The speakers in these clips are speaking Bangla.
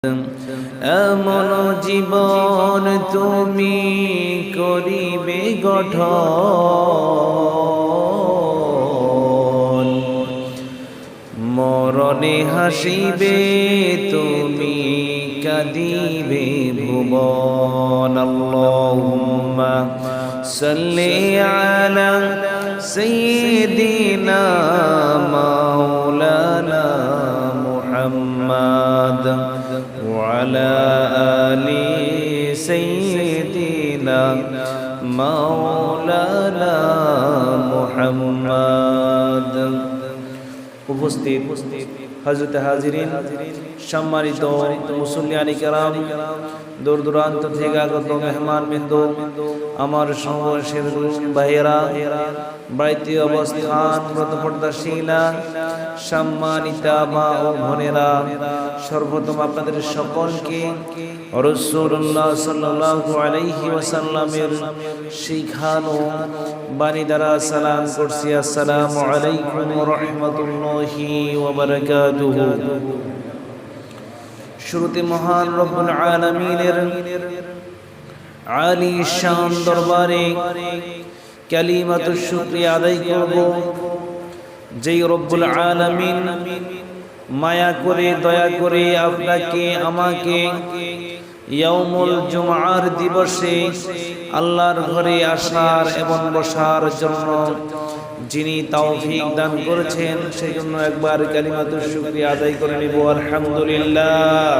এমন জীবন তুমি করিবে গঠন, মরণে হাসিবে তুমি কাঁদিবে ভুবন। আল্লাহুম্মা সাল্লি আলা সাইয়্যিদিনা মাওলানা মুহাম্মাদ وعلى آل سيدنا مولانا محمد। উপস্থিত হযরত হাজিরিন, সম্মানিত মুসল্লিয়ানি কেরাম, দূর দূরান্ত থেকে আগত মেহমান বৃন্দ, আমার সমবয়সের ভাইয়েরা, বাড়িতে অবস্থানরত পর্দাশীলা সম্মানিতা মা ও বোনেরা, সর্বপ্রথম আপনাদের সকলকে রাসূলুল্লাহ সাল্লাল্লাহু আলাইহি ওয়াসাল্লামের শিখানো বাণী দ্বারা সালাম করছি। আসসালামু আলাইকুম ওয়া রাহমাতুল্লাহি ওয়া বারাকাতুহু। শুরুতে মহান রব্বুল আলামিনের আলী শান দরবারে কালিমাতুশ শুকরিয়া আদায় করব, যেই রব্বুল আলামিন মায়া করে দয়া করে আপনাকে আমাকে ইয়াউমুল জুমআর দিবসে আল্লাহর ঘরে আসার এবং বসার জন্য যিনি তৌফিক দান করেছেন, সেই জন্য একবার কালিমাতুশ শুকরিয়া আদায় করে নিব। আলহামদুলিল্লাহ।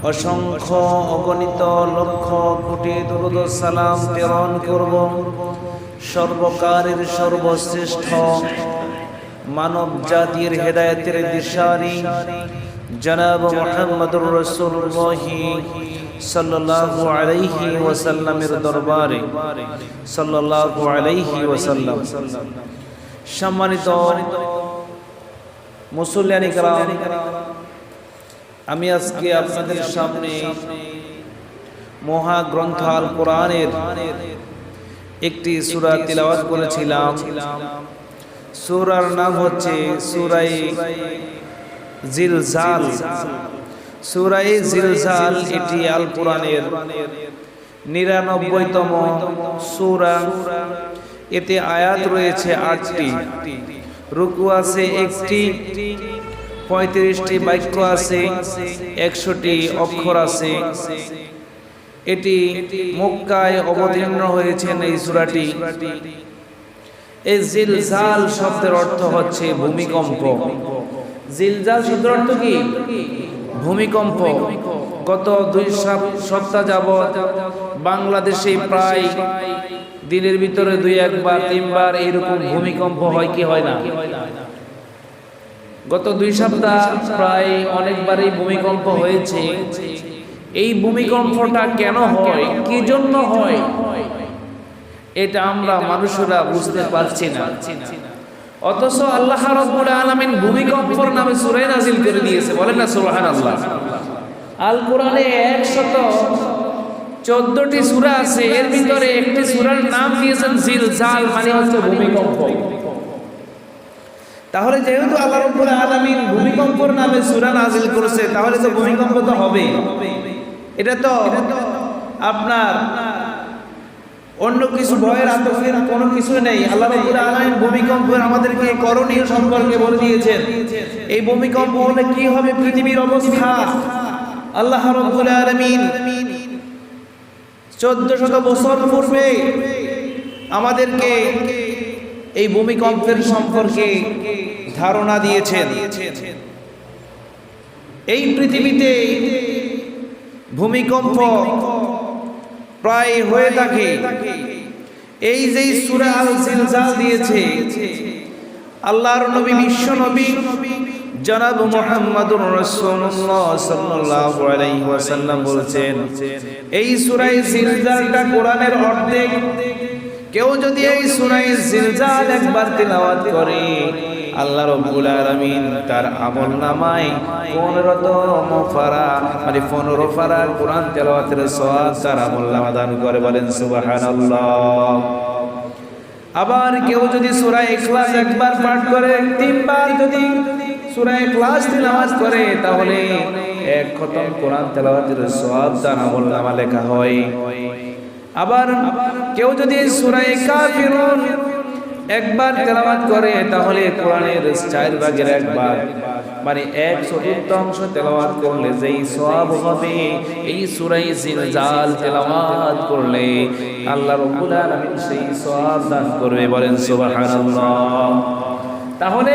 অসংখ্য অগণিত লক্ষ কোটি দরুদ ও সালাম প্রেরণ করব সর্বকালের সর্বশ্রেষ্ঠ মানব জাতির হেদায়েতের দিশারি জনাব মুহাম্মদুর রাসূলুল্লাহ সাল্লাল্লাহু আলাইহি ওয়াসাল্লামের দরবারে সাল্লাল্লাহু আলাইহি ওয়াসাল্লাম। সম্মানিত মুসল্লিয়ানি কেরাম, আমি আজকে আপনাদের সামনে মহাগ্রন্থ আল কোরআনের একটি সূরা তিলাওয়াত করেছিলাম। সূরার নাম হচ্ছে সূরা জিলজাল। সূরা জিলজাল এটি আল কোরআনের 99তম সূরা। এতে আয়াত রয়েছে 8টি, রুকু আছে 1টি, 35টি বাক্য আছে, 100টি অক্ষর আছে। এটি মক্কায় অবতীর্ণ হয়েছে এই সূরাটি। এই জিলজাল শব্দের অর্থ হচ্ছে ভূমিকম্প। জিলজাল শব্দের অর্থ কি? ভূমিকম্প। গত 2 সপ্তাহ যাবত বাংলাদেশে প্রায় দিনের ভিতরে 2-1 বার 3 বার এরকম ভূমিকম্প হয় কি হয় না? গত 2 সপ্তাহ প্রায় অনেকবারই ভূমিকম্প হয়েছে। এই ভূমিকম্পটা কেন হয়, কি জন্য হয়, এটা আমরা মানুষরা বুঝতে পারছি না। অথচ আল্লাহ রাব্বুল আলামিন ভূমিকম্পের নামে সূরা নাযিল করে দিয়েছে। বলেন না সুবহানাল্লাহ। আল কোরআনে 114টি সূরা আছে, এর ভিতরে একটি সূরার নাম দিয়েছেন জিলজাল, মানে হচ্ছে ভূমিকম্প। তাহলে যেহেতু আল্লাহ রাব্বুল আলামিন ভূমিকম্পের নামে সূরা নাযিল করেছে, তাহলে তো ভূমিকম্প তো হবে। এটা তো আপনার অন্য কিছু ভয়ের আতঙ্কের কোনো কিছু নেই। আল্লাহ রাব্বুল আলামিন ভূমিকম্পের আমাদেরকে করণীয় সম্পর্কে বলে দিয়েছেন। এই ভূমিকম্প হলে কি হবে পৃথিবীর অবস্থা। আল্লাহ রাব্বুল আলামিন 1400 বছর পূর্বে আমাদেরকে এই ভূমিকম্পের সম্পর্কে ধারণা দিয়েছেন। এই পৃথিবীতে ভূমিকম্প প্রায় হয়ে থাকে। এই যে সূরা আল জিলজাল দিয়েছে, আল্লাহর নবী বিশ্ব নবী জনাব মুহাম্মদুর রাসূলুল্লাহ সাল্লাল্লাহু আলাইহি ওয়াসাল্লাম বলেছেন, এই সূরা জিলজালটা কোরআনের অর্ধেক। কেউ যদি এই সূরা জিলজাল একবার তিলাওয়াত করে, আল্লাহ রাব্বুল আলামিন তার আমলনামায় 15তম পারা, মানে 15 পারা কোরআন তেলাওয়াতের সওয়াব তার আমলনামা দান করে। বলেন সুবহানাল্লাহ। আবার কেউ যদি সূরা ইখলাস একবার পাঠ করে, 3 বার যদি সূরা ইখলাস তিলাওয়াত করে তাহলে এক খতম কোরআন তেলাওয়াতের সওয়াব তার আমলনামা লেখা হয়। আবার কেউ যদি সূরা কাফিরুন একবার তেলাওয়াত করে তাহলে কোরআনের 4/1 ভাগ মানে 1/4 তেলাওয়াত করলে যেই সওয়াব হবে এই সূরা জিলজাল তেলাওয়াত করলে আল্লাহ রাব্বুল আলামিন সেই সওয়াব দান করবে, বলেন সুবহানাল্লাহ। তাহলে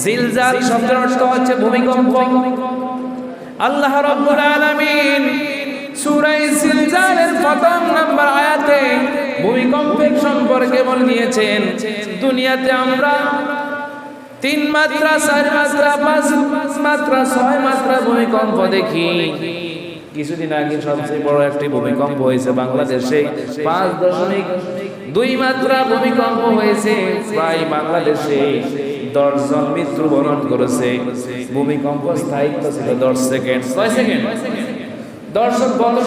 জিলজাল শব্দের অর্থ হচ্ছে ভূমিকম্প। আল্লাহ রাব্বুল আলামিন সূরা জিলজালের প্রথম নাম্বার আয়াতে ভূমিকম্পের সম্পর্কে বলে দিয়েছেন, দুনিয়াতে আমরা 3 মাত্রা 4 মাত্রা 5 মাত্রা 6 মাত্রা ভূমিকম্প দেখি। কিছুদিন আগে সবচেয়ে বড় একটি ভূমিকম্প হয়েছে বাংলাদেশে, 5.2 মাত্রা ভূমিকম্প হয়েছে। প্রায় বাংলাদেশে 10 জন মৃত্যুবরণ করেছে। ভূমিকম্প স্থায়িত্ব ছিল 10 সেকেন্ড। 6 সেকেন্ড। দর্শক, গত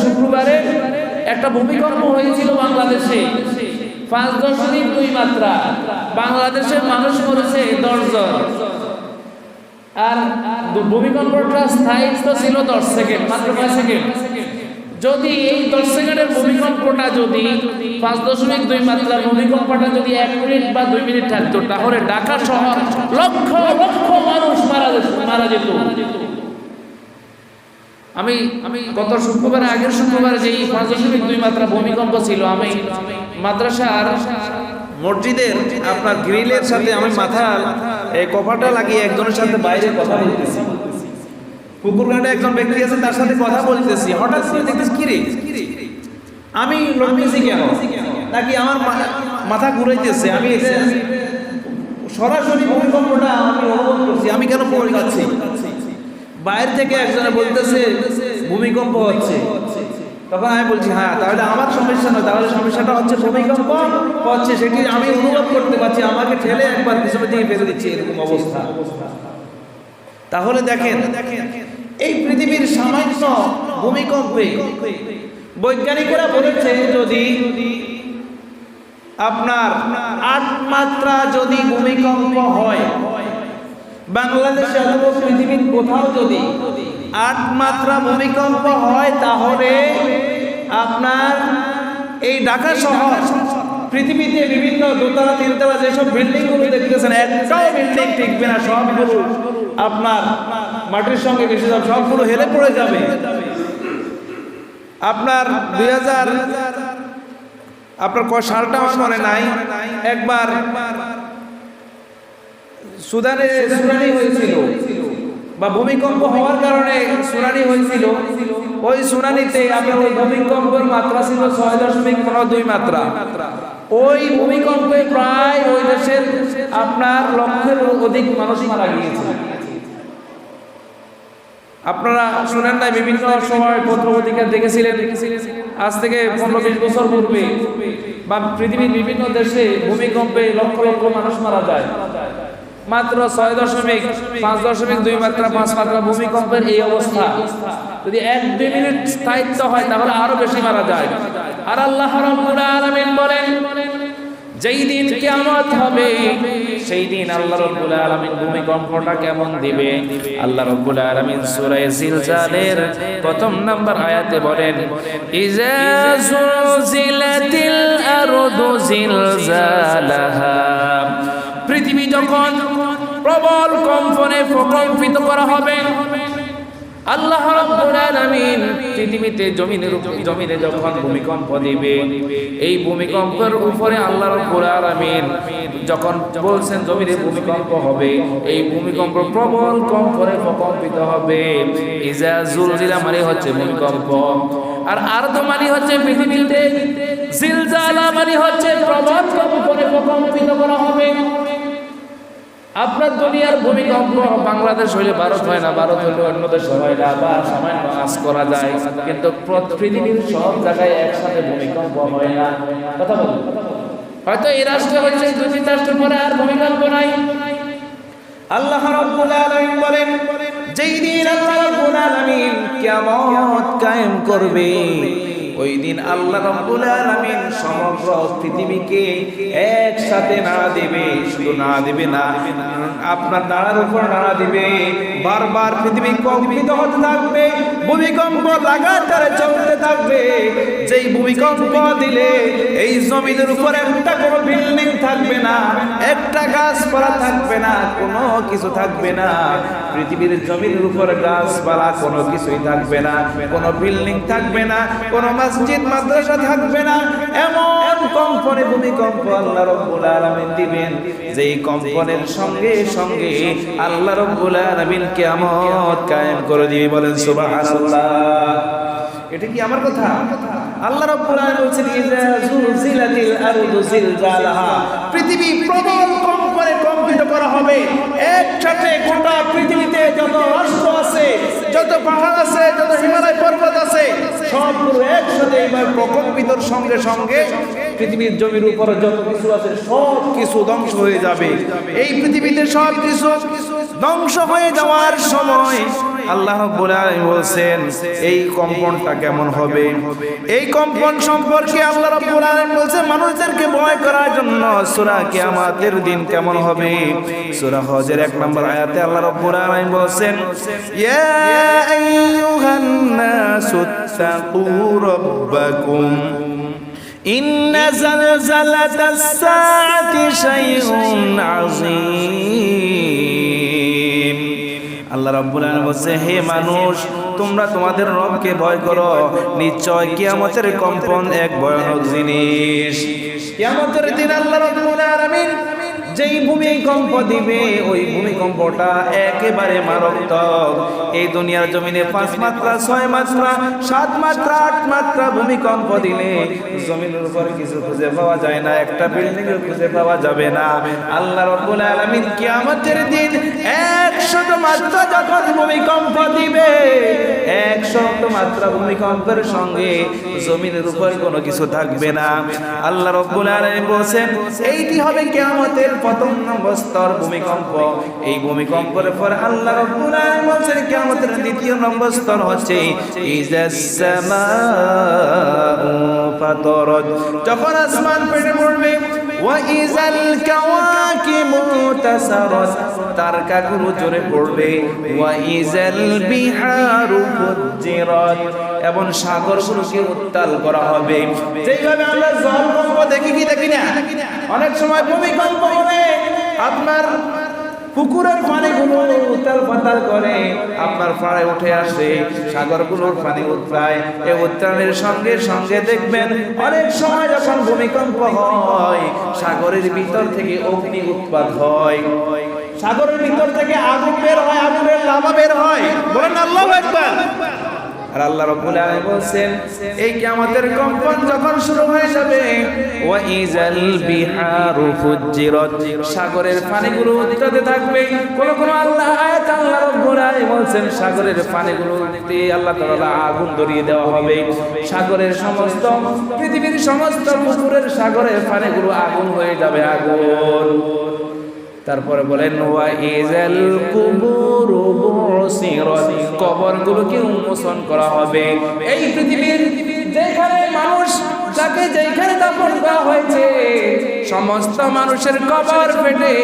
শুক্রবারে একটা ভূমিকম্প হয়েছিল বাংলাদেশে, 5.2 মাত্রা। বাংলাদেশের মানুষ মরেছে 10 জন। আর ভূমিকম্পটা স্থায়িত্ব ছিল 10 সেকেন্ড, মাত্র 5 সেকেন্ড। যদি এই 10 সেকেন্ডের ভূমিকম্পটা যদি 5.2 মাত্রার ভূমিকম্পটা যদি 1 মিনিট বা 2 মিনিট থাকতো তাহলে ঢাকা শহর লক্ষ লক্ষ মানুষ মারা যেত। আমি গত শুক্রবারে আগের শুক্রবারে যেই 5.2 মাত্রা ভূমিকম্প ছিল, আমি মাদ্রাসার মসজিদের আপনার গ্রিলের সাথে আমি মাথা এই কভারটা লাগিয়ে একজনের সাথে বাইরে কথা বলতেছি। পুকুরঘাটে একজন ব্যক্তি আছে, তার সাথে কথা বলতেছি। হঠাৎ করে দেখতেছি কি রে, আমি লড়তেছি কেন, নাকি আমার মাথা ঘুরাইতেছে। আমি সরাসরি ভূমিকম্পটা আমি অনুভব করছি, আমি কেন পড়ে যাচ্ছি। বাইরে থেকে একজনে বলতেছে ভূমিকম্প হচ্ছে। তখন আমি বলছি হ্যাঁ, তাহলে আমার সমস্যা নয়, তাহলে সমস্যাটা হচ্ছে ভূমিকম্প হচ্ছে, সেটি আমি অনুভব করতে পারছি। আমাকে ঠেলে একবার পিছনের দিকে ফেলে দিচ্ছে, এরকম অবস্থা। তাহলে দেখেন এই পৃথিবীর সামান্য ভূমিকম্পে বৈজ্ঞানিকরা বলেছে যদি আপনার 8 মাত্রা যদি ভূমিকম্প হয় বাংলাদেশে অথবা পৃথিবীর কোথাও যদি 8 মাত্রা ভূমিকম্প হয় তাহলে আপনার এই ঢাকা শহর পৃথিবীতে বিভিন্ন দোতলা 3তলা যেসব বিল্ডিং গুলো দেখতেছেন একটাও বিল্ডিং টিকবে না, সবগুলো আপনার মাটির সঙ্গে মিশে যাবে, সবগুলো হেলে পড়ে যাবে। আপনার 2000 আপনার কয় সালটা আমার মনে নাই, একবার সুদানে সুনামি হয়েছিল বা ভূমিকম্প হওয়ার কারণে সুনামি হয়েছিল। ওই সুনামিতে আপনার ওই ভূমিকম্পের মাত্রা ছিল 6.2 মাত্রা। ওই ভূমিকম্পে প্রায় ওই দেশের আপনার লক্ষের অধিক মানুষ মারা গিয়েছে। আপনারা শুনেন নাই, বিভিন্ন সময় পত্র-পত্রিকা দেখেছিলেন আজ থেকে 15-20 বছর পূর্বে বা পৃথিবীর বিভিন্ন দেশে ভূমিকম্পে লক্ষ লক্ষ মানুষ মারা যায়। মাত্র 5.2 মাত্রা 5 মাত্রা ভূমিকম্পের এই অবস্থা যদি 1-2 মিনিট স্থায়িত্ব হয় তাহলে আরো বেশি মারা যায়। আর আল্লাহ রাব্বুল আলামিন বলেন যেই দিন কিয়ামত হবে সেই দিন আল্লাহ রাব্বুল আলামিন ভূমিকম্পটা কেমন দিবে। আল্লাহ রাব্বুল আলামিন সূরা জিলজালের প্রথম নাম্বার আয়াতে বলেন ইজা যুলজিলাতিল আরদু জিলজালাহা, পৃথিবী যখন প্রবল কম্পনে প্রকম্পিত করা হবে। আল্লাহ রাব্বুল আলামিন পৃথিবীতে জমিনে যখন ভূমিকম্প দিবে, এই ভূমিকম্পের উপরে আল্লাহ রাব্বুল আলামিন যখন বলছেন জমিনে ভূমিকম্প হবে, এই ভূমিকম্প প্রবল কম্পনে প্রকম্পিত হবে। ইজা জুলজিলা মানে হচ্ছে ভূমিকম্প, আর আরদ মানে হচ্ছে পৃথিবীতে, জিলজালা মানে হচ্ছে প্রবল কম্পনে প্রকম্পিত করা হবে। আপনার দুনিয়ার ভূমিকম্প বাংলাদেশ হইলে ভারত হয় না, ভারত হইলে অন্য দেশ হয় না, বা সামান্য আজ করা যায়, কিন্তু পৃথিবীর সব জায়গায় একসাথে ভূমিকম্প হয় না। কথা বলুন, হয়তো এই রাষ্ট্রে হচ্ছে 2-3 রাষ্ট্রের পরে আর ভূমিকম্প নাই। আল্লাহ রাব্বুল আলামিন বলেন যেই দিন আল্লাহ রাব্বুল আলামিন কিয়ামত কায়েম করবে ওই দিন আল্লাহ রাব্বুল আলামিন সমগ্র পৃথিবীকে একসাথে নাড়া দিবে। শুধু নাড়া দিবে না, আপনার নাড়ার উপর নাড়া দিবে। বারবার পৃথিবী কম্পিত হতে থাকবে, ভূমিকম্প লাগাতার চলতে থাকবে। যেই ভূমিকম্প দিলে এই জমিনের উপর একটা কোনো বিল্ডিং থাকবে না, একটা গাছপালা থাকবে না, কোনো কিছু থাকবে না। পৃথিবীর জমিনের উপর গাছপালা কোনো কিছুই থাকবে না, কোনো বিল্ডিং থাকবে না, কোনো মসজিদ মাদ্রাসা থাকবে না। এমন কম্পনে ভূমিকম্প আল্লাহ রাব্বুল আলামিন দিবেন, যেই কম্পনের সঙ্গে সঙ্গে আল্লাহ রাব্বুল আলামিন কিয়ামত কায়েম করে দিবে। বলেন সুবহানাল্লাহ। এটা কি আমার কথা? আল্লাহ রাব্বুল আলামিন বলেন ইযা যুলজিলাতিল আরদু জিলজালাহা, পৃথিবী প্রবল কম্পনে কম্পিত করা হবে। একসাথে গোটা পৃথিবীতে যত রাষ্ট্র আছে, যত পাহাড় আছে, যত হিমালয় পর্বত আছে, সবগুলো একসাথে এবার প্রকম্পিতর সঙ্গে সঙ্গে পৃথিবীর জমির উপর যত কিছু আছে সব কিছু ধ্বংস হয়ে যাবে। এই পৃথিবীতে সব কিছু ধ্বংস হয়ে যাওয়ার সময় আল্লাহ রাব্বুল আলামিন বলেন এই কম্পনটা কেমন হবে। এই কম্পন সম্পর্কে আল্লাহ রাব্বুল আলামিন বলেন মানুষদেরকে ভয় করার জন্য সূরা কিয়ামতের দিন কেমন হবে। সূরা হজের 1 নম্বর আয়াতে আল্লাহ রাব্বুল আলামিন বলেন ইয়া আইয়ুহান নাসুত্তাকু রাব্বাকুম ইন্না জালজালাতাস সাআতি শাইউন আযীম। আল্লাহ রাব্বুল আলামিন বলেন হে মানুষ, তোমরা তোমাদের রবকে ভয় করো, নিশ্চয় কিয়ামতের কম্পন এক ভয়ানক জিনিস। কিয়ামতের দিন আল্লাহ রাব্বুল আলামিন যেই ভূমিকম্প দিবে ওই ভূমিকম্পটা একেবারে মারাত্মক। এই দুনিয়ার জমিনে 5 মাত্রা, 6 মাত্রা, 7 মাত্রা, 8 মাত্রা ভূমিকম্প দিলে জমিনের উপর কিছু খুঁজে পাওয়া যায় না, একটা বিল্ডিং খুঁজে পাওয়া যাবে না। আল্লাহ রাব্বুল আলামিন কিয়ামতের দিন 100 মাত্রা যখন ভূমিকম্প দিবে, 100 মাত্রা ভূমিকম্পের সঙ্গে জমিনের উপর কোনো কিছু থাকবে না। আল্লাহ রাব্বুল আলামিন বলেন এইটি হবে কিয়ামতের প্রথম নম্বর স্তর ভূমিকম্প। এই ভূমিকম্পের পর আল্লাহ রাব্বুল আলামিন বলেন কিয়ামতের দ্বিতীয় নম্বর স্তর হচ্ছে ইজাস সামাউ ফাতারাত, যখন আসমান ফেটে পড়বে। ওয়া ইজাল কাওয়াকিবু তাসারাত, তারকাগুলো জ্বলে পড়বে। ওয়া ইজাল বিহারু ফুজ্জিরাত, এবং সাগরগুলোকে উত্তাল করা হবে। যেইভাবে আমরা জলকম্প দেখি কি দেখি না, অনেক সময় ভূমিকম্প হলে আপনার পুকুরের পানিগুলো উত্তাল পাতাল করে আপনার পাড়ে উঠে আসে, সাগরগুলোর পানি উত্তায়। এই উত্তালের সঙ্গে সঙ্গে দেখবেন অনেক সময় যখন ভূমিকম্প হয় সাগরের ভিতর থেকে অগ্নি উৎপাত হয়, সাগরের ভিতর থেকে আগুন বের হয়, আগুনের লাভা বের হয়। বলেন আল্লাহু আকবার। আর আল্লাহ রাব্বুল আলামিন বলেন এই কিয়ামতের কম্পন যখন শুরু হয়ে যাবে ওয়া ইজাল বিহারু ফুজ্জিরাত, সাগরের পানিগুলো উত্তাতে থাকবে। কোন কোন আল্লাহ আয়াত আল্লাহ রাব্বুল আলামিন বলেন সাগরের পানিগুলোতে আল্লাহ তাআলা আগুন ধরিয়ে দেওয়া হবে। সাগরের সমস্ত পৃথিবীর সমস্ত পুকুরের সাগরের পানিগুলো আগুন হয়ে যাবে, আগুন। তারপরে বলেন ওয়া ইজাল কুবুরু বুসিরাত, কবরগুলোকে উন্মোচন করা হবে। এই পৃথিবীর যেখানে মানুষ যাকে যেখানে দাফন করা হয়েছে সমস্ত মানুষের কবর ফেটে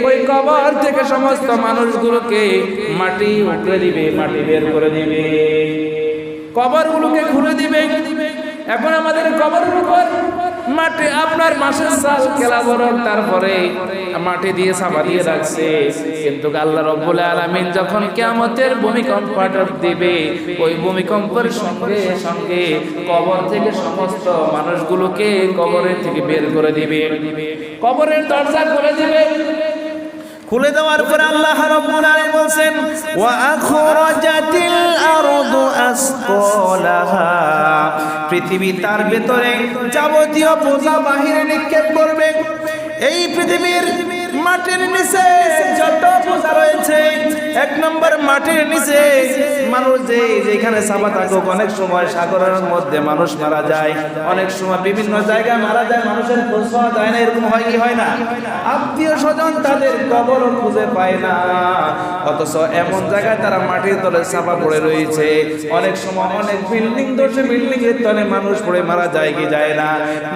ওই কবর থেকে সমস্ত মানুষগুলোকে মাটি উঠে দিবে, মাটি বের করে দিবে, কবরগুলোকে খুলে দিবে। এখন আমাদের কবরের উপর মাটি আপনার মাসের সাল কেলা বরং তারপরে মাটি দিয়ে চাপা দিয়ে রাখছে, কিন্তু আল্লাহ রাব্বুল আলামিন যখন কিয়ামতের ভূমিকম্পটা দিবে ওই ভূমিকম্পের সঙ্গে সঙ্গে কবর থেকে সমস্ত মানুষগুলোকে কবরের থেকে বের করে দিবে, কবরের দরজা খুলে দিবে। খুলে দেওয়ার পরে আল্লাহ রাব্বুল আলামিন বলেন ওয়া আখরাজাতিল আরদু আসকালাহা, পৃথিবী তার ভিতরে যাবতীয় বোঝা বাহিরে নিক্ষেপ করবে। এই পৃথিবীর মাটির নিচে যত বোঝা রয়েছে, 1 নম্বর মাটির নিচে মানুষ যে যেখানে চাপা থাকুক, অনেক সময় সাগরের মধ্যে মানুষ মারা যায়, অনেক সময় বিভিন্ন জায়গায় মারা যায়, মানুষের খোঁজ পাওয়া যায় না, এরকম হয় কি হয় না? আত্মীয় স্বজন তাদের কবর খুঁজে পায় না, অথচ এমন জায়গায় তারা মাটির তলে চাপা পড়ে রয়েছে। অনেক সময় অনেক বিল্ডিং ধসে বিল্ডিং এর তলে মানুষ পড়ে মারা যায় কি যায় না,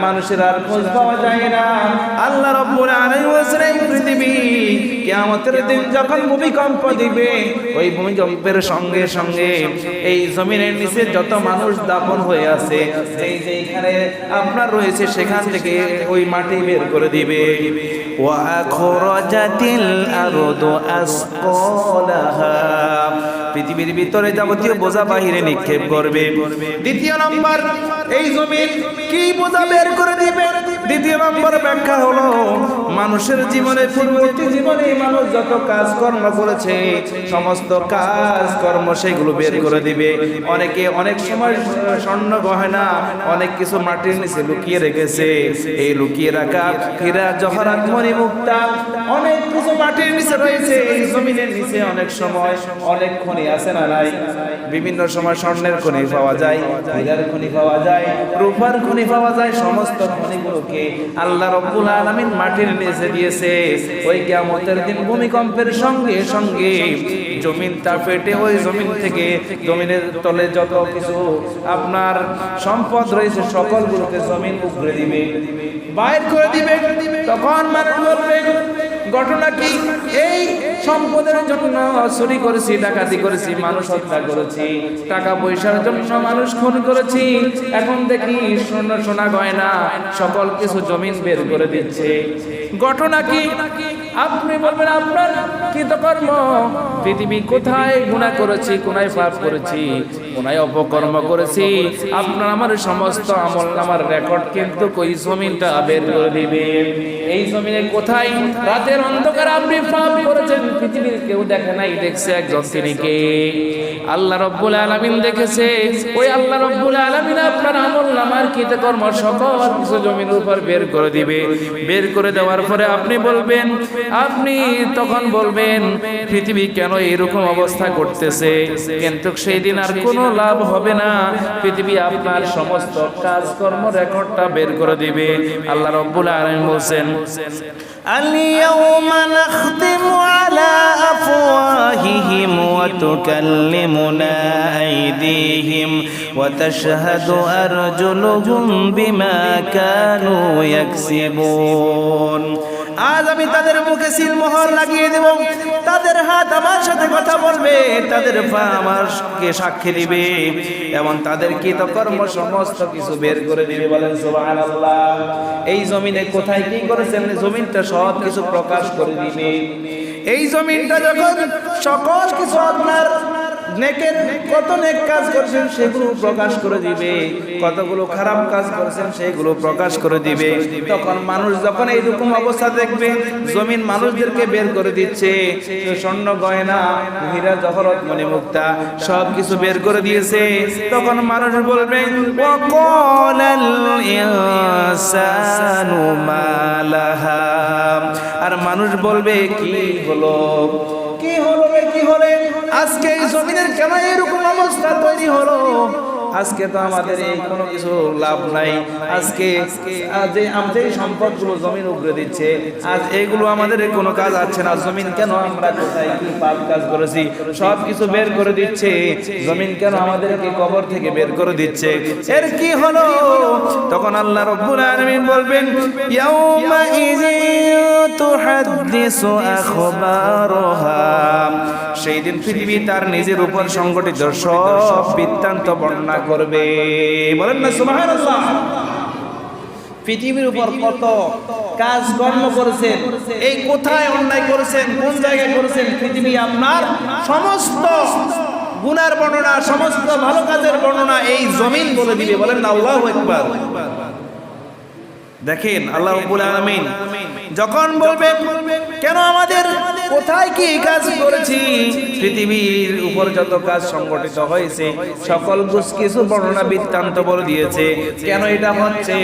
মানুষের আর খোঁজ পাওয়া যায় না। আল্লাহ রাব্বুল আলামিন বলেন পৃথিবী কিয়ামতের দিন যখন ভূমিকম্প দিবে, ওই ভূমিকম্পের সঙ্গে সঙ্গে এই জমিনের নিচে যত মানুষ দাফন হয়ে আছে, যেখানে আপনার রয়েছে, সেখান থেকে ওই মাটি বের করে দিবে। ওয়া আখরাজাতিল আরদু আসকালাহা, পৃথিবীর ভিতরে যাবতীয় বোঝা বাহিরে নিক্ষেপ করবে। দ্বিতীয় নম্বর, এই জমিন কি বোঝা বের করে দিবে? দ্বিতীয় নম্বর ব্যাখ্যা হলো মানুষের জীবনে, পূর্ববর্তী জীবনে মানুষ যত কাজকর্ম করেছে, সমস্ত কাজকর্ম সেগুলো বের করে দিবে। অনেকে অনেক সময় স্বর্ণ গয়না অনেক কিছু মাটির নিচে লুকিয়ে রেখেছে, এই লুকিয়ে রাখা হীরা জহরাত মণি মুক্তা অনেক কিছু মাটির নিচে রয়েছে। এই জমিনের নিচে অনেক সময় অনেক খনি আছে না নাই? বিভিন্ন সময় স্বর্ণের খনি পাওয়া যায়, হীরার খনি পাওয়া যায়, রূপার খনি পাওয়া যায়। সমস্ত খনিগুলোকে আল্লাহ রাব্বুল আলামিন মাটির নিচে দিয়েছে। ওই কিয়ামতের দিন ভূমিকম্পের সঙ্গে সঙ্গে জমিনটা ফেটে ওই জমিন থেকে, জমিনের তলে যত কিছু আপনার সম্পদ রয়েছে সকলগুলোকে জমিন উপড়ে দিবে, বাইর করে দিবে। তখন মানুষ বলবে ঘটনা কি? এই সম্পদের জন্য চুরি করেছি, ডাকাতি করেছি, মানুষ হত্যা করেছি, টাকা পয়সার জন্য মানুষ খুন করেছি, এখন দেখি সোনা গয়না সকল কিছু জমিন বের করে দিচ্ছে। ঘটনা কি? আপনি বলবেন আপনার কৃতকর্ম, পৃথিবী কোথায় গুনাহ করেছি, কোথায় পাপ করেছি, কোথায় অপকর্ম করেছি, আপনার আমার সমস্ত আমল নামার রেকর্ড কিন্তু ওই জমিনটা বের করে দিবে। এই জমিনে কোথায় রাতের অন্ধকার আপনি পাপ করেছেন, পৃথিবীর কেউ দেখে নাই, দেখছে একজন, তিনি কে? আল্লাহ রাব্বুল আলামিন দেখেছে। ওই আল্লাহ রাব্বুল আলামিন আপনার আমল নামার কৃতকর্ম সকল কিছু জমিনের উপর বের করে দিবে। বের করে দেওয়ার পরে আপনি বলবেন, আপনি তখন বলবেন পৃথিবী কেন এরকম অবস্থা করতেছে, কিন্তু সেই দিন আর কোনো লাভ হবে না। পৃথিবী আপনার সমস্ত কাজকর্ম রেকর্ডটা বের করে দিবে। আল্লাহ রাব্বুল আলামিন বলেন, আল-ইয়াওমা নাখতিমু আলা আফওয়াহিহিম ওয়া তুকাল্লিমুনা আইদিহিম ওয়া তাশহাদু আরজুলুহুম বিমা কানু ইয়াকসিবুন। আজ আমি তাদের মুখে সিলমোহর লাগিয়ে দেব, তাদের হাত আমার সাথে কথা বলবে, তাদের পা আমাকে সাক্ষী দিবে, এবং তাদের কৃতকর্ম সমস্ত কিছু বের করে দিবে। বলেন সুবহানাল্লাহ। এই জমিনে কোথায় কি করেছেন, জমিনটা সব কিছু প্রকাশ করে দিবে। এই জমিনটা যখন সকল কিছু আপনার নেকের কত নেক কাজ করেছেন সেগুলো প্রকাশ করে দিবে, কতগুলো খারাপ কাজ করেছেন সেগুলো প্রকাশ করে দিবে। তখন মানুষ যখন এইরকম অবস্থা দেখবে, জমিন মানুষদেরকে বের করে দিচ্ছে, স্বর্ণ গয়না হীরা জহরত মণি মুক্তা সব কিছু বের করে দিয়েছে, তখন মানুষ বলবে ওয়াকালাল ইনসানু মা লাহা, আর মানুষ বলবে কি হলো, কি হলো রে, কি হলো আজকে এই জমিনের কেন এরকম অবস্থা তৈরি হলো? আজকে তো আমাদের এই কোনো কিছু লাভ নাই, আজকে যে আমাদের সম্পদগুলো জমিন উপরে দিচ্ছে, আজ এইগুলো আমাদের কোনো কাজ আছে না। জমিন কেন আমরা কোথায় কি পাপ কাজ করেছি সব কিছু বের করে দিচ্ছে, জমিন কেন আমাদেরকে কবর থেকে বের করে দিচ্ছে, এর কি হলো? তখন আল্লাহ রাব্বুল আলামিন বলবেন ইয়াউমা ইযিন তুহাদ্দিসু আখবারহা, সেই দিন পৃথিবী তার নিজের উপর সংগঠিত সব বৃত্তান্ত বর্ণনা করবে। বলেন না সুবহানাল্লাহ। পৃথিবীর উপর কত কাজ কর্ম করেছেন, এই কোথায় অন্যায় করেছেন, কোন জায়গায় করেছেন, পৃথিবী আপনার সমস্ত গুনার বর্ণনা, সমস্ত ভালো কাজের বর্ণনা এই জমিন বলে দিবে। বলেন না আল্লাহু আকবার। দেখেন আল্লাহ রাব্বুল আলামিন যখন বলবেন কেন আমাদের কোথায় কি কাজ করেছি, পৃথিবীর উপর যত কাজ সংগঠিত হয়েছে সকল কিছু বর্ণনা বৃত্তান্ত বলে দিয়েছে। কেন এটা হচ্ছে,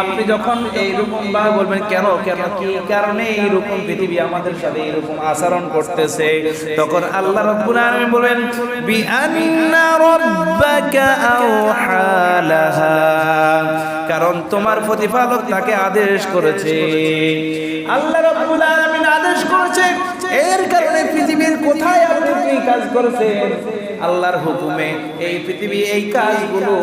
আপনি যখন এইরকম ভাবে বলবেন কেন কেন কি কারণে এইরকম পৃথিবী আমাদের সাথে এরকম আচরণ করতেছে, তখন আল্লাহ রাব্বুল আলামিন বলেন বিআন্না রাব্বাকা আওহা লাহা, কারণ তোমার প্রতিপালক তাকে আদেশ করেছে। আল্লাহ রাব্বুল আলামিন আদেশ করেছে, এর কারণে পৃথিবীর কোথায় আপনি কি কাজ করেছেন, আল্লাহর হুকুমে এই পৃথিবী এই কাজগুলো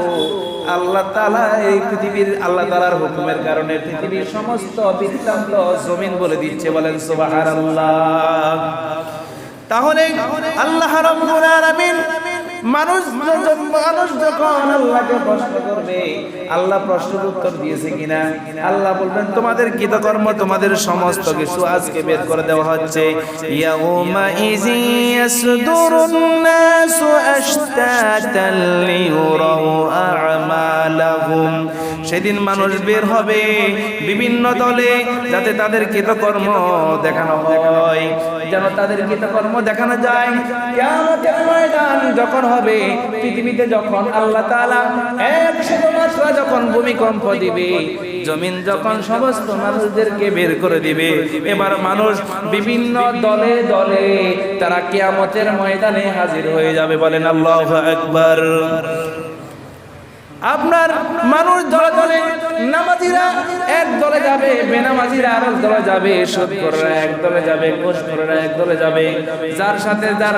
আল্লাহ তাআলা এই পৃথিবীর আল্লাহ তাআলার হুকুমের কারণে পৃথিবীর সমস্ত বৃত্তান্ত জমিন বলে দিচ্ছে। বলেন সুবহানাল্লাহ। তাহলে আল্লাহ রাব্বুল আলামিন মানুষ যখন আল্লাহকে প্রশ্ন করবে, আল্লাহ প্রশ্নের উত্তর দিয়েছে কিনা, আল্লাহ বলবেন তোমাদের কৃতকর্ম তোমাদের সমস্ত কিছু আজকে বের করে দেওয়া হচ্ছে। ইয়াউমা ইযি ইয়াসদুরুন নাসু আশতাতাল লিয়ুরাউ আ'মালাহুম, সেদিন মানুষ বের হবে বিভিন্ন দলে, যাতে তাদের কৃতকর্ম দেখানো হয়, যেন তাদের কৃতকর্ম দেখানো যায়। কিয়ামতের ময়দান যখন হবে, পৃথিবীতে যখন আল্লাহ তাআলা এক শুধুমাত্র যখন ভূমিকম্প দিবে, জমিন যখন সমস্ত মানুষদেরকে বের করে দিবে, এবার মানুষ বিভিন্ন দলে দলে তারা কিয়ামতের ময়দানে হাজির হয়ে যাবে। বলেন আল্লাহু আকবার। আপনার মানুষ দলে দলে, নামাজিরা এক দলে যাবে, বেনামাজিরা আরেক দলে যাবে, সুদখোররা এক দলে যাবে, ঘুষখোররা এক দলে যাবে, যার সাথে যার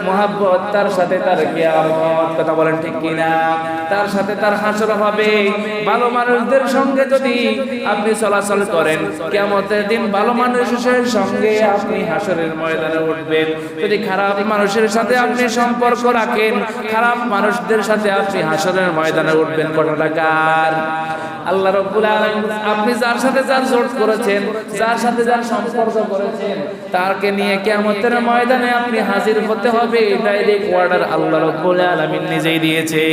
মহব্বত তার সাথে তার কিয়ামত। কথা বলেন ঠিক কিনা? তার সাথে তার হাসর হবে। ভালো মানুষদের সঙ্গে যদি আপনি চলাচল করেন, কিয়ামতের দিন ভালো মানুষের সঙ্গে আপনি হাসরের ময়দানে উঠবেন। যদি খারাপ মানুষের সাথে আপনি সম্পর্ক রাখেন, খারাপ মানুষদের সাথে আপনি হাসরের ময়দানে উঠবেন। ঘটনাকার আল্লাহ রাব্বুল আলামিন আপনি যার সাথে যার জোট করেছেন, যার সাথে যার সম্পর্ক করেছেন, তাকে নিয়ে কিয়ামতের ময়দানে আপনি হাজির হতে হবে। ডাইরেক্ট অর্ডার আল্লাহ রাব্বুল আলামিন নিজেই দিয়েছে।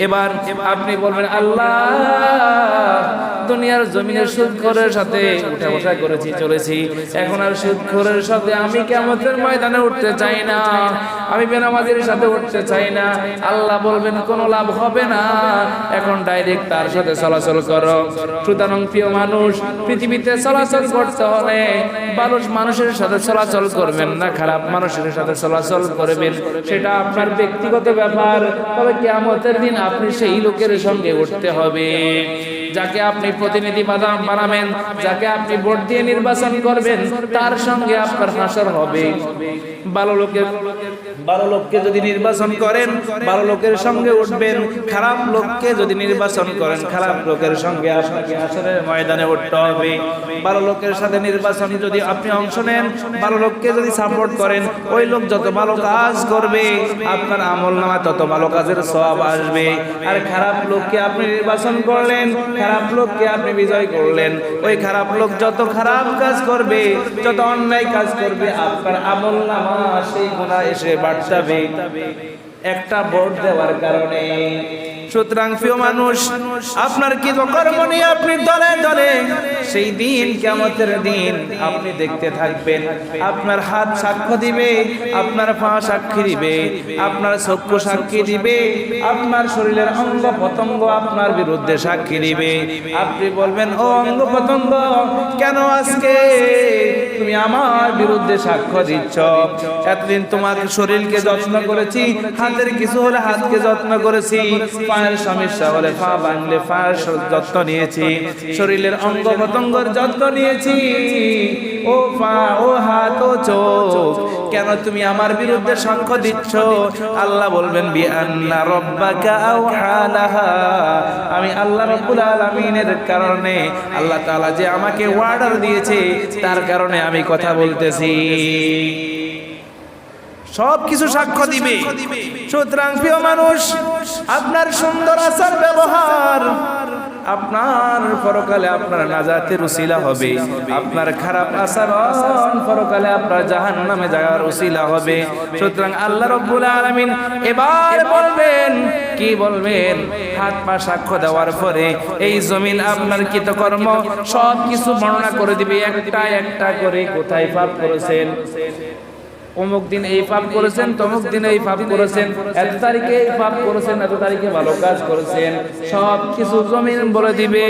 এবার আপনি বলবেন আল্লাহ, দুনিয়ার জমিনের সুদখোরের সাথে উঠা বসা করেছি চলেছি, এখন আর সুদখোরের সাথে আমি কিয়ামতের ময়দানে উঠতে চাই না, আমি বেনামাজির সাথে উঠতে চাই না। আল্লাহ বলবেন কোনো লাভ হবে না, এখন ডাইরেক্ট তার সাথে চলাচল করো। সুতরাং প্রিয় মানুষ, পৃথিবীতে চলাচল করতে হলে ভালো মানুষের সাথে চলাচল করবেন না, খারাপ মানুষের সাথে চলাচল করবেন, সেটা আপনার ব্যক্তিগত ব্যাপার। তবে কিয়ামতের দিন আপনি সেই লোকের সঙ্গে উঠতে হবে যাকে আপনি প্রতিনিধি বানাবেন, যাকে আপনি ভোট দিয়ে নির্বাচন করবেন, তার সঙ্গে আপনার হাসর হবে। ভালো লোককে যদি নির্বাচন করেন, ভালো লোকের সঙ্গে উঠবেন। খারাপ লোককে যদি নির্বাচন করেন, খারাপ লোকের সঙ্গে আপনাকে হাসরের ময়দানে উঠতে হবে। ভালো লোকের সাথে নির্বাচন যদি আপনি অংশ নেন, ভালো লোককে যদি সাপোর্ট করেন, ওই লোক যত ভালো কাজ করবে আপনার আমলনামায় তত ভালো কাজের সওয়াব আসবে। আর খারাপ লোককে আপনি নির্বাচন করলেন, খারাপ লোককে আপনি বিজয় করলেন, ওই খারাপ লোক যত খারাপ কাজ করবে, যত অন্যায় কাজ করবে, আপনার আমলনামা সেই গুনাহ এসে বাড়বে একটা ভোট দেওয়ার কারণে। সুতরাং প্রিয় মানুষ, আপনার কি কর্ম নিয়ে আপনি দলে দলে সেই দিন, কিয়ামতের দিন আপনি দেখতে থাকবেন। আপনার হাত সাক্ষ্য দিবে, আপনার পা সাক্ষী দিবে, আপনার চক্ষু সাক্ষী দিবে, আপনার শরীরের অঙ্গ প্রত্যঙ্গ আপনার বিরুদ্ধে সাক্ষী দিবে। আপনি বলবেন, ও অঙ্গ প্রত্যঙ্গ, কেন আজকে তুমি আমার বিরুদ্ধে সাক্ষ্য দিচ্ছ? এতদিন তোমার শরীরকে যত্ন করেছি, হাতের কিছু হলে হাতকে যত্ন করেছি, পায়ের সমস্যা হলে পা ভাঙলে পায়ের যত্ন নিয়েছি, শরীরের অঙ্গ প্রত্যঙ্গের যত্ন নিয়েছি। ও পা, ও হাত, ও চোখ, কেন তুমি আমার বিরুদ্ধে সাক্ষ্য দিচ্ছ? আল্লাহ বলবেন বিআন্না রাব্বাকা আওহা লাহা, আমি আল্লাহ রাব্বুল আলামিনের কারণে, আল্লাহ তাআলা যে আমাকে অর্ডার দিয়েছে তার কারণে আমি কথা বলতেছি। সব কিছু সাক্ষ্য দিবে। সুতরাং প্রিয় মানুষ, আপনার সুন্দর আচার ব্যবহার আপনার পরকালে আপনার নাজাতের উসিলা হবে, আপনার খারাপ আচরণ পরকালে আপনার জাহান্নামে যাওয়ার উসিলা হবে। সুতরাং আল্লাহ রাব্বুল আলামিন এবার বলবেন, কি বলবেন? হাত পা সাক্ষ্য দেওয়ার পরে এই জমিন আপনার কৃতকর্ম সব কিছু বর্ণনা করে দিবে একটা একটা করে। কোথায় পাপ করেছেন, অমুক দিন এই পাপ করেছেন, তমুক দিন এই পাপ করেছেন, এত তারিখে এই পাপ করেছেন, এত তারিখে ভালো কাজ করেছেন, সব কিছু জমিন বলে দিবে।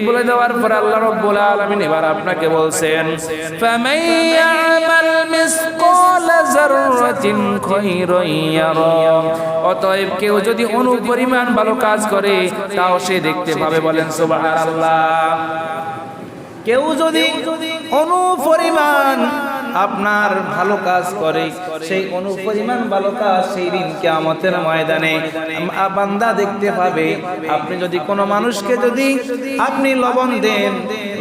বলে দেওয়ার পর আল্লাহ রাব্বুল আলামিন এবার আপনাকে বলছেন, ফামান ইয়ামাল মিসকালা যাররাতিন খায়রান ইয়ারা। অতএব কেউ যদি অনুপরিমাণ ভালো কাজ করে তাও সে দেখতে পাবে। বলেন সুবহানাল্লাহ। কেউ যদি অনুপরিমাণ আপনার ভালো কাজ করে, সেই অনুপরিমাণ ভালো কাজ সেই দিন কিয়ামতের ময়দানে বান্দা দেখতে পাবে। আপনি যদি কোনো মানুষকে যদি আপনি লবণ দেন,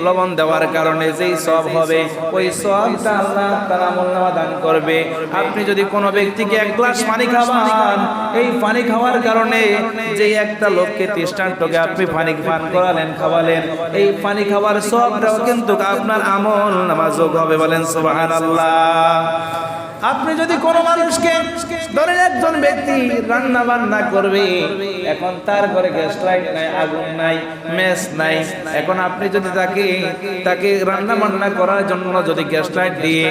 লবণ দেওয়ার কারণে যেই সওয়াব হবে ওই সওয়াবটা আল্লাহ তাআলা আমলনামা দান করবে। আপনি যদি কোনো ব্যক্তিকে এক গ্লাস পানি খাওয়ান, এই পানি খাওয়ার কারণে যেই একটা লোককে তৃষ্ণার্তকে আপনি পানি পান করালেন, খাওয়ালেন, এই পানি খাওয়ার সওয়াবটাও কিন্তু আপনার আমলনামা যোগ হবে। বলেন সুবহানাল্লাহ। আপনি যদি কোনো মানুষকে ধরেন, একজন ব্যক্তি রান্না বান্না করবে, এখন তার ঘরে গ্যাস লাইট নাই, আগুন নাই, মেস নাই, এখন আপনি যদি তাকে রান্না বান্না করার জন্য যদি গ্যাস লাইট দিয়ে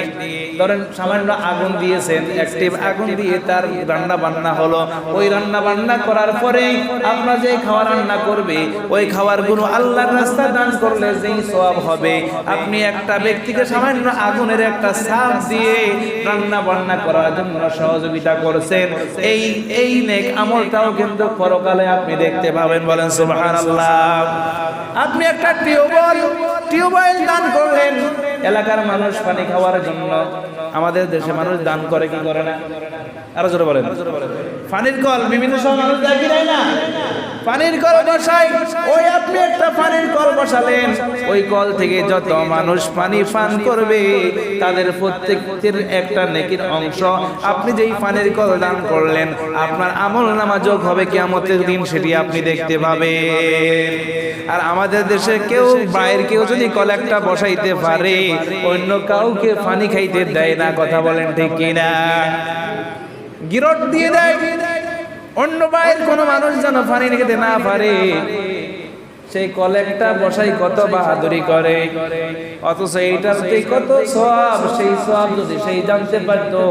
ধরেন সামান্য আগুন দিয়েছেন, অ্যাক্টিভ আগুন দিয়ে তার রান্না বান্না হলো, ওই রান্না বান্না করার পরে আপনার যে খাবার রান্না করবে ওই খাবারগুলো আল্লাহর রাস্তায় দান করলে যেই সওয়াব হবে, আপনি একটা ব্যক্তিকে সামান্য আগুনের একটা ছাপ দিয়ে রান্না বান্না করার জন্য সহযোগিতা করছেন, এই নেক আমলটাও কিন্তু পরকালে আপনি দেখতে পাবেন। বলেন সুবহানাল্লাহ। আপনি একটা টিউবওয়েল দান করলেন, এলাকার মানুষ পানি খাওয়ার জন্য। আমাদের দেশে মানুষ দান করে কি করে না? আরো জোরে বলেন। পানির কল বিভিন্ন সময় মানুষ দেয় না, পানির কল বসাই। ওই আপনি একটা পানির কল বসালেন, ওই কল থেকে যত মানুষ পানি পান করবে তাদের প্রত্যেকের একটা নেকির অংশ আপনি যেই পানির কল দান করলেন আপনার আমলনামা যোগ হবে কিয়ামতের দিন, সেটি আপনি দেখতে পাবেন। আর আমাদের দেশে কেউ যদি কল একটা বসাইতে পারে, অন্য কাউকে পানি খাইতে দেয় না। কথা বলেন ঠিক কিনা? গিরট দিয়ে দেয়, অন্য বাইরের কোনো মানুষ যেন পানি খেতে না পারে। সেই কলেকটা বসাই কত বাহাদুরি করে, অথচ এইটাতে কত সওয়াব। সেই সওয়াব যদি সেই জানতে পারতো,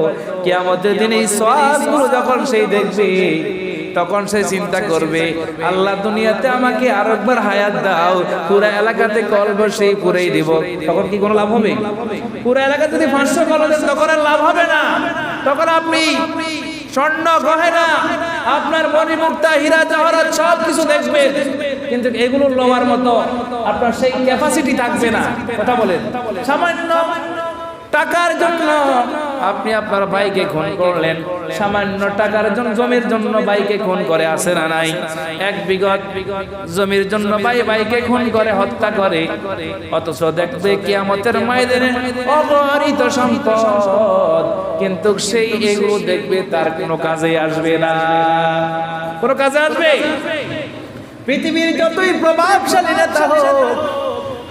কিয়ামতের দিন এই সওয়াবগুলো যখন সেই দেখবে তখন সে চিন্তা করবে, আল্লাহ দুনিয়াতে আমাকে আরেকবার হায়াত দাও, পুরো এলাকাতে কল বসেই পুরেই দিব। তখন কি কোনো লাভ হবে? পুরো এলাকাতে যদি 500 কল দেন তখন আর লাভ হবে না। তখন আপনি স্বর্ণ গহেনা, আপনার মণিমুক্তা, হীরা জহরত সব কিছু দেখবেন, কিন্তু এগুলো লওয়ার মতো আপনার সেই ক্যাপাসিটি থাকবে না। কথা বলেন। সামান্য টাকার জন্য আপনি আপনার ভাইকে খুন করলেন, সামান্য টাকার জন্য জমির জন্য ভাইকে খুন করে, আসে না নাই? 1 বিঘত জমির জন্য ভাইকে খুন করে, হত্যা করে, অথচ দেখবে কিয়ামতের ময়দানে অগণিত সম্পদ, কিন্তু সেই এগুলো দেখবে তার কোনো কাজে আসবে না। কোনো কাজে আসবে? পৃথিবীর যতই প্রভাবশালী নেতা হোক,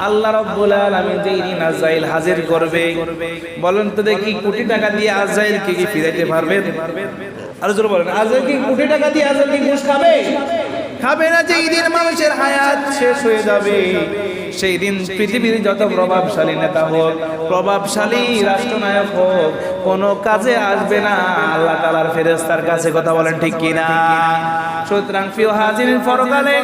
আল্লাহ রাব্বুল আলামিন যেই দিন আজরাইল হাজির করবে, বলেন তো দেখি কোটি টাকা দিয়ে আজরাইলকে কি ফিরাইতে পারবেন? আর জোরে বলেন, আজরাইল কি কোটি টাকা দিয়ে আজরাইল কি ঘুষ খাবে? খাবে না। যেই দিন মানুষের হায়াত শেষ হয়ে যাবে, সেই দিন পৃথিবীর যত প্রভাবশালী নেতা হোক, প্রভাবশালী রাষ্ট্রনায়ক হোক, কোনো কাজে আসবে না আল্লাহ তাআলার ফেরেশতার কাছে। কথা বলেন ঠিক কিনা? সুতরাং প্রিয় হাজিরিন, পরকালে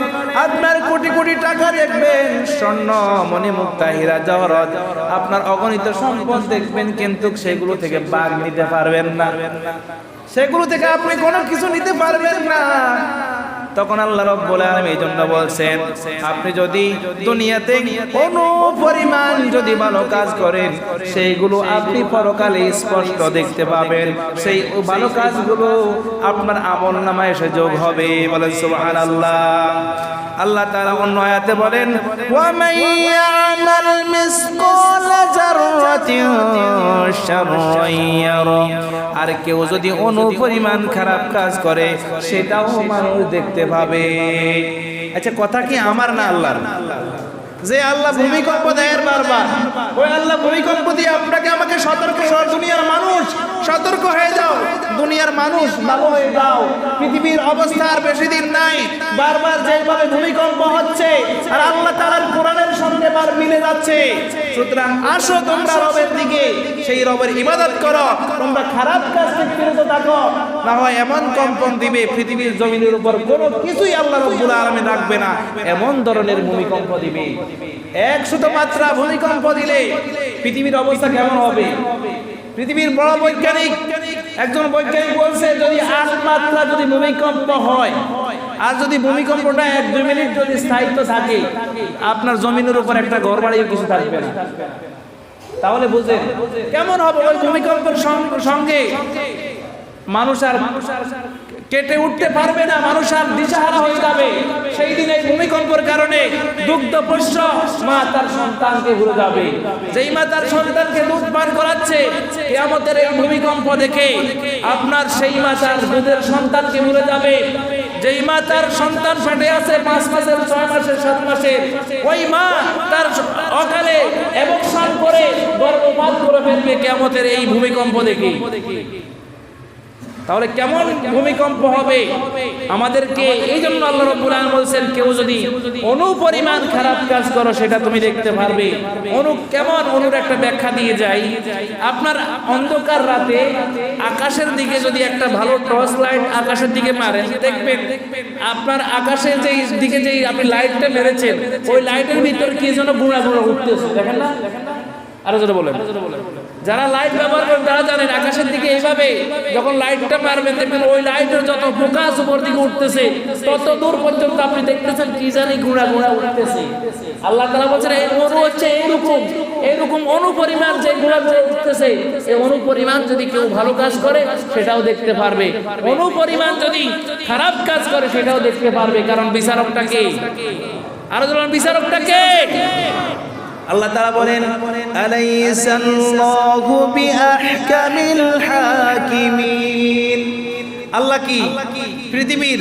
আপনার কোটি কোটি টাকা দেখবেন, স্বর্ণ মণিমুক্তা হীরা জহরত, আপনার অগণিত সম্পদ দেখবেন, কিন্তু সেগুলো থেকে ভাগ নিতে পারবেন না, সেগুলো থেকে আপনি কোনো কিছু নিতে পারবেন না। তখন আল্লাহ রাব্বুল আলামিন এই জন্য বলছেন, আপনি যদি দুনিয়াতে কোনো পরিমাণ যদি ভালো কাজ করেন, সেইগুলো আপনি পরকালে স্পষ্ট দেখতে পাবেন। সেই ভালো কাজগুলো আপনার আমলনামায় এসে যোগ হবে। বলেন সুবহানাল্লাহ। আল্লাহ তাআলা অন্য আয়াতে বলেন, ওয়া মান ইয়ামাল মিসকালা যাররাতিন শাররান ইয়ারা। আর কেউ যদি অনুপরিমাণ খারাপ কাজ করে, সেটাও মানুষ দেখতে পাবে। আচ্ছা কথা কি আমার না আল্লাহর? যে আল্লাহ ভূমিকম্প দেয় বারবার, ওই আল্লাহ ভূমিকম্প দিয়ে আপনাকে আমাকে সতর্ক করো, দুনিয়ার মানুষ সতর্ক হয়ে যাও, দুনিয়ার মানুষ ভালো হয়ে যাও, পৃথিবীর অবস্থা আর বেশি দিন নাই। বারবার যেভাবে ভূমিকম্প হচ্ছে আর আল্লাহ তাআলার কোরআনের সঙ্গে বার মিলে যাচ্ছে, সুতরাং আসো তোমরা রবের দিকে, সেই রবের ইবাদত করো, তোমরা খারাপ কাজ থেকে বিরত থাকো, না হয় এমন কম্পন দিবে পৃথিবীর জমিনের উপর কোনো কিছুই আল্লাহ রাব্বুল আলামিন রাখবে না, এমন ধরনের ভূমিকম্প দিবে। 100 মাত্রা ভূমিকম্প দিলে পৃথিবীর অবস্থা কেমন হবে? পৃথিবীর বড় বৈজ্ঞানিক, একজন বৈজ্ঞানিক বলছে যদি 8 মাত্রা যদি ভূমিকম্প হয়, আর যদি ভূমিকম্পটা 1-2 মিনিট যদি স্থায়িত্ব থাকে, আপনার জমিনের উপর একটা ঘর বাড়িও কিছু থাকবে না। তাহলে বুঝেন কেমন হবে ওই ভূমিকম্পের সঙ্গে মানুষ আর কেটে উঠতে পারবে না, মানুষ আর দিশাহারা হয়ে যাবে। সেই দিন এই ভূমিকম্পের কারণে দুগ্ধপোষ্য মা তার সন্তানকে ভুলে যাবে। যেই মা তার সন্তানকে দুধ পান করাচ্ছে, কিয়ামতের এই ভূমিকম্প দেখে আপনার সেই মা তার দুধের সন্তানকে ভুলে যাবে। যেই মা তার সন্তান পেটে আছে 5 মাসের, 6 মাসের, 7 মাসের, ওই মা তার অকালে অবসান করে গর্ভপাত করে ফেলবে কিয়ামতের এই ভূমিকম্প দেখে। তাহলে কেমন ভূমিকম্প হবে আমাদেরকে, এই জন্য আল্লাহ রাব্বুল আলামিন বলেন কেউ যদি অনুপরিমাণ খারাপ কাজ করো সেটা তুমি দেখতে পারবে। কেমন অনুর একটা ব্যাখ্যা দিয়ে যাই। আপনার অন্ধকার রাতে আকাশের দিকে যদি একটা ভালো টর্চ লাইট আকাশের দিকে মারেন, দেখবেন আপনার আকাশের যেই দিকে যেই আপনি লাইটটা মেরেছেন ওই লাইটের ভিতর কি যেন গুঁড়া গুঁড়া উঠতেছে, দেখেন না? আরো জোরে বলেন। যারা লাইট ব্যবহার করেন তারা জানেন আকাশের দিকে এইভাবে যখন লাইটটা মারবেন দেখবেন ওই লাইটের যত ফোকাস উপর দিকে উঠতেছে তত দূর পর্যন্ত আপনি দেখতেছেন কি জানি গুঁড়া গুঁড়া উঠতেছে। আল্লাহ তাআলা বলেন এই অনু হচ্ছে এইরকম অনুপরিমাণ যে গুঁড়া গুঁড়া উঠতেছে, এই অনুপরিমাণ যদি কেউ ভালো কাজ করে সেটাও দেখতে পারবে, অনুপরিমাণ যদি খারাপ কাজ করে সেটাও দেখতে পারবে। কারণ বিচারকটা কে? আরো বলেন বিচারকটা কে? আল্লাহ তাআলা বলেন আলাইসাল্লাহু বিআহকামিল হাকিমিন। আল্লাহ কি পৃথিবীর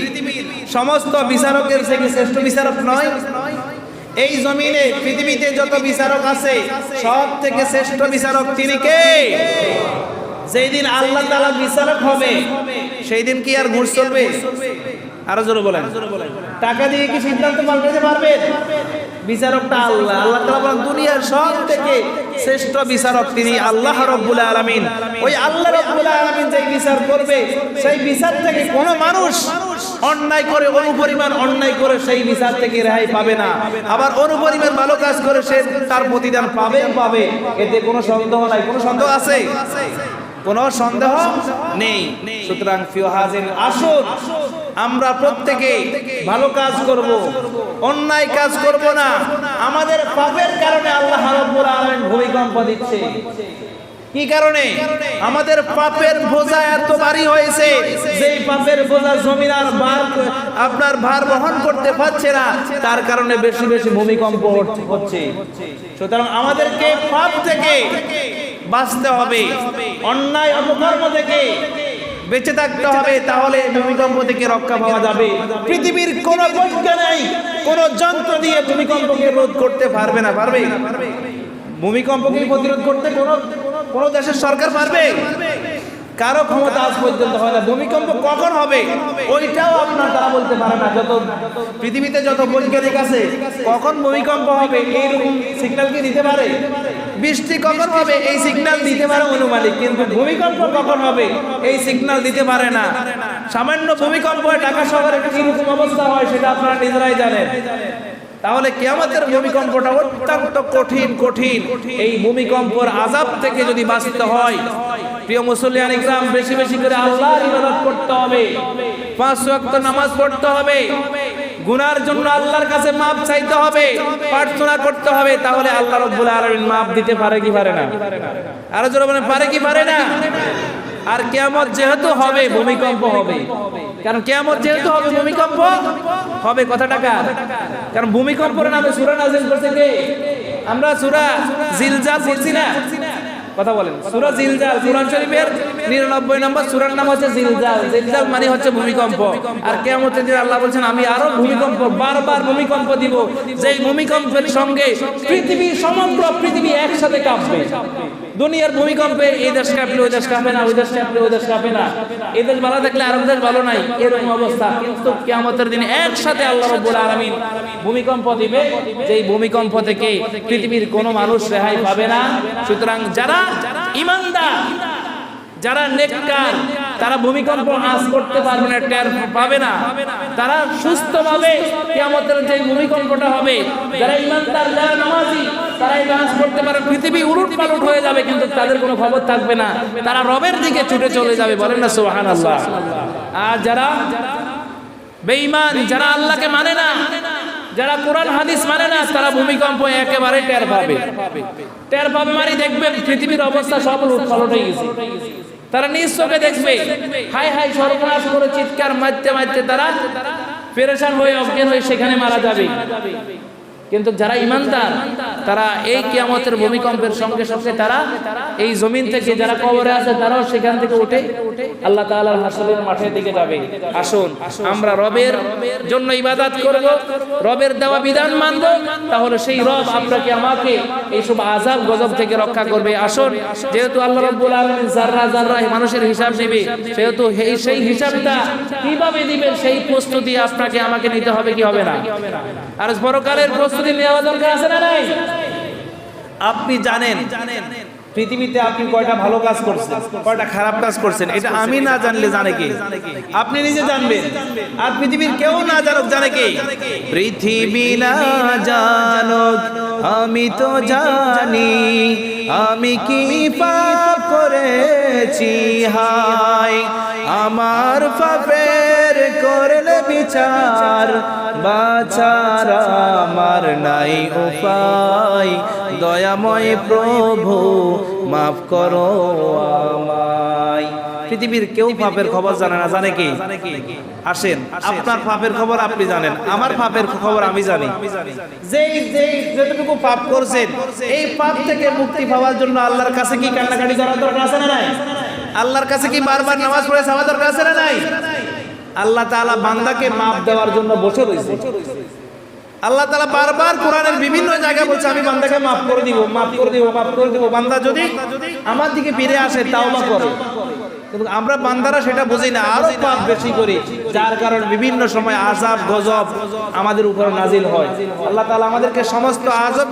সমস্ত বিচারকের থেকে শ্রেষ্ঠ বিচারক নয়? এই জমিনে পৃথিবীতে যত বিচারক আছে সব থেকে শ্রেষ্ঠ বিচারক তিনি কে? যেই দিন আল্লাহ তাআলা বিচারক হবে সেই দিন কি আর ঘুষ চলবে? আরো জোরে বলেন। টাকা দিয়ে কি সিদ্ধান্ত পাল্টাতে পারবেন? বিচারকটা আল্লাহ। আল্লাহ তাআলা বলেন দুনিয়ার সব থেকে শ্রেষ্ঠ বিচারক তিনি আল্লাহ রাব্বুল আলামিন। ওই আল্লাহ রাব্বুল আলামিন যেই বিচার করবে সেই বিচার থেকে কোনো মানুষ অন্যায় করে অনুপরিমাণ অন্যায় করে সেই বিচার থেকে রেহাই পাবে না। আবার অনুপরিমাণ ভালো কাজ করে সে তার প্রতিদান পাবে, এতে কোনো সন্দেহ নাই। কোনো সন্দেহ আছে? কোনো সন্দেহ নেই। সুতরাং প্রিয় হাজির, আসুন আমরা প্রত্যেকে ভালো কাজ করব, অন্যায় কাজ করব না। আমাদের পাপের কারণে আল্লাহ রাব্বুল আলামিন ভূমিকম্প দিচ্ছে। কি কারণে? আমাদের পাপের বোঝা এত ভারী হয়েছে, যেই পাপের বোঝা জমিন আর আপনার ভার বহন করতে পারছে না, তার কারণে বেশি বেশি ভূমিকম্প হচ্ছে। সুতরাং আমাদেরকে পাপ থেকে বাঁচতে হবে, অন্যায় অপকর্ম থেকে বেঁচে থাকতে হবে, তাহলে ভূমিকম্প থেকে রক্ষা পাওয়া যাবে। পৃথিবীর কোন বৈজ্ঞানিক কোন যন্ত্র দিয়ে ভূমিকম্পকে রোধ করতে পারবে না। পারবে? ভূমিকম্পকে প্রতিরোধ করতে কোন দেশের সরকার পারবে? কারো ক্ষমতা আজ পর্যন্ত হয় না। ভূমিকম্প কখন হবে ওইটাও আপনার তারা বলতে পারে না। যত পৃথিবীতে যত বৈজ্ঞানিক আছে কখন ভূমিকম্প হবে এইরকম সিগন্যাল কি দিতে পারে? বৃষ্টি কখন হবে এই সিগন্যাল দিতে পারে অনুমানিক, কিন্তু ভূমিকম্প কখন হবে এই সিগন্যাল দিতে পারে না। সামান্য ভূমিকম্প ঢাকা শহরে কিরকম অবস্থা হয় সেটা আপনারা নিজেরাই জানেন। তাহলে কিয়ামতের ভূমিকম্পটা অত্যন্ত কঠিন। এই ভূমিকম্পের আযাব থেকে যদি বাঁচতে হয়, প্রিয় মুসলিয়ান ইকরাম, বেশি বেশি করে আল্লাহর ইবাদত করতে হবে, 5 ওয়াক্ত নামাজ পড়তে হবে, গুনার জন্য আল্লাহর কাছে মাপ চাইতে হবে, প্রার্থনা করতে হবে। তাহলে আল্লাহ রাব্বুল আলামিন মাপ দিতে পারে কি পারে না? আরো জোরে বলেন, পারে কি পারে না? আর কিয়ামত যেহেতু হবে ভূমিকম্প হবে, কারণ কিয়ামত যেহেতু হবে ভূমিকম্প হবে। কথাটা কার? কারণ ভূমিকম্পের নামে সূরা নাযিল করছে কে? আমরা সূরা জিলজাল পড়ছি না? কথা বলেন। সূরা জিলজাল কুরআন শরীফের 99 নম্বর সূরার নাম হচ্ছে জিলজাল। জিলজাল মানে হচ্ছে ভূমিকম্প। আর কিয়ামতের দিন আল্লাহ বলেন আমি আরো ভূমিকম্প, বারবার ভূমিকম্প দিব, যেই ভূমিকম্পের সঙ্গে পৃথিবী, সমগ্র পৃথিবী একসাথে কাঁপবে। দুনিয়ার ভূমিকম্পে এই দেশ কাঁপলে ওই দেশ কাঁপে না, ওই দেশ কাঁপলে ওই দেশ কাঁপে না, এই দেশ ভালো থাকলে আরেক দেশ ভালো নাই, এরকম অবস্থা। কিন্তু কিয়ামতের দিনে একসাথে আল্লাহ রাব্বুল আলামিন ভূমিকম্প দিবে, যেই ভূমিকম্প থেকে পৃথিবীর কোনো মানুষ রেহাই পাবে না। সুতরাং যারা ঈমানদার, যারা নেককার, তারা ভূমিকম্প আঁচ করতে পারবে না, টের পাবে না। তারা সুস্থভাবে কিয়ামতের যে ভূমিকম্পটা হবে, যারা ঈমানদার, যারা নামাজি, তারা এই আঁচ করতে পারে। পৃথিবী উলটপালট হয়ে যাবে, কিন্তু তাদের কোনো খবর থাকবে না, তারা রবের দিকে ছুটে চলে যাবে। বলেন না সুবহানাল্লাহ। আর যারা বেঈমান, যারা আল্লাহকে মানে না, যারা কোরআন হাদিস মানে না, তারা ভূমিকম্প একেবারে টের পাবে। টের পাবে মানে দেখবে পৃথিবীর অবস্থা সব উলটপালট হয়ে গেছে। তারা নিজ চোখে দেখবে, হাই হাই সর্বনাশ করে চিৎকার মারতে মারতে তারা পেরেশান হয়ে অজ্ঞান হয়ে সেখানে মারা যাবে। কিন্তু যারা ঈমানদার, তারা এই কিয়ামতের ভূমিকম্পের সঙ্গে সঙ্গে তারা এই জমিন থেকে, যারা কবরে আছে তারাও সেখান থেকে উঠে আল্লাহ তাআলার হাসরের মাঠের দিকে যাবে। আসুন আমরা রবের জন্য ইবাদত করব, রবের দেওয়া বিধান মানব, তাহলে সেই রব আপনাকে আমাকে এইসব আযাব গজব থেকে রক্ষা করবে। আসুন, যেহেতু আল্লাহ রাব্বুল আলামিন যাররা যাররা মানুষের হিসাব নেবে, সেহেতু সেই হিসাবটা কিভাবে দিবেন সেই প্রস্তুতি আপনাকে আমাকে নিতে হবে, কি হবে না? আর পরকালের প্রস্তুতি নেওয়া দরকার আছে না নাই? আপনি জানেন পৃথিবীতে আপনি কয়টা ভালো কাজ করছেন, কয়টা খারাপ কাজ করছেন, এটা আমি না জানলে জানে কে? আপনি নিজে জানবেন। আর পৃথিবীর কেউ না জানুক, জানে কে? পৃথিবী না জানুক, আমি তো জানি আমি কি পাপ করেছি। হায় আমার পাপের করলে বিচার, বাঁচার আমার নাই উপায়। দয়াময় প্রভু মাফ করো আমায়। পৃথিবীর কেউ পাপের খবর জানে না, জানে কি? আসেন, আপনার পাপের খবর আপনি জানেন, আমার পাপের খবর আমি জানি। যেটুকু পাপ করছেন, এই পাপ থেকে মুক্তি পাওয়ার জন্য আল্লাহর কাছে কি কান্নাকাটি করার দরকার আছে না নাই? আল্লাহর কাছে কি বারবার নামাজ পড়ে চাওয়া দরকার আছে না নাই? আল্লাহ তাআলা বান্দাকে মাফ দেওয়ার জন্য বসে রয়েছে। আল্লাহ তাআলা বারবার কোরআনের বিভিন্ন জায়গায় বলছে আমি বান্দাকে মাফ করে দিব, মাফ করে দিব, মাফ করে দিব। বান্দা যদি আমার দিকে ফিরে আসে, তাওবা করে। কিন্তু আমরা বান্দারা সেটা বুঝি না, আরো পাপ বেশি করি, যার কারণে বিভিন্ন সময় আযাব গজব আমাদের উপর নাজিল হয়। আল্লাহ তাআলা আমাদেরকে সমস্ত আযাব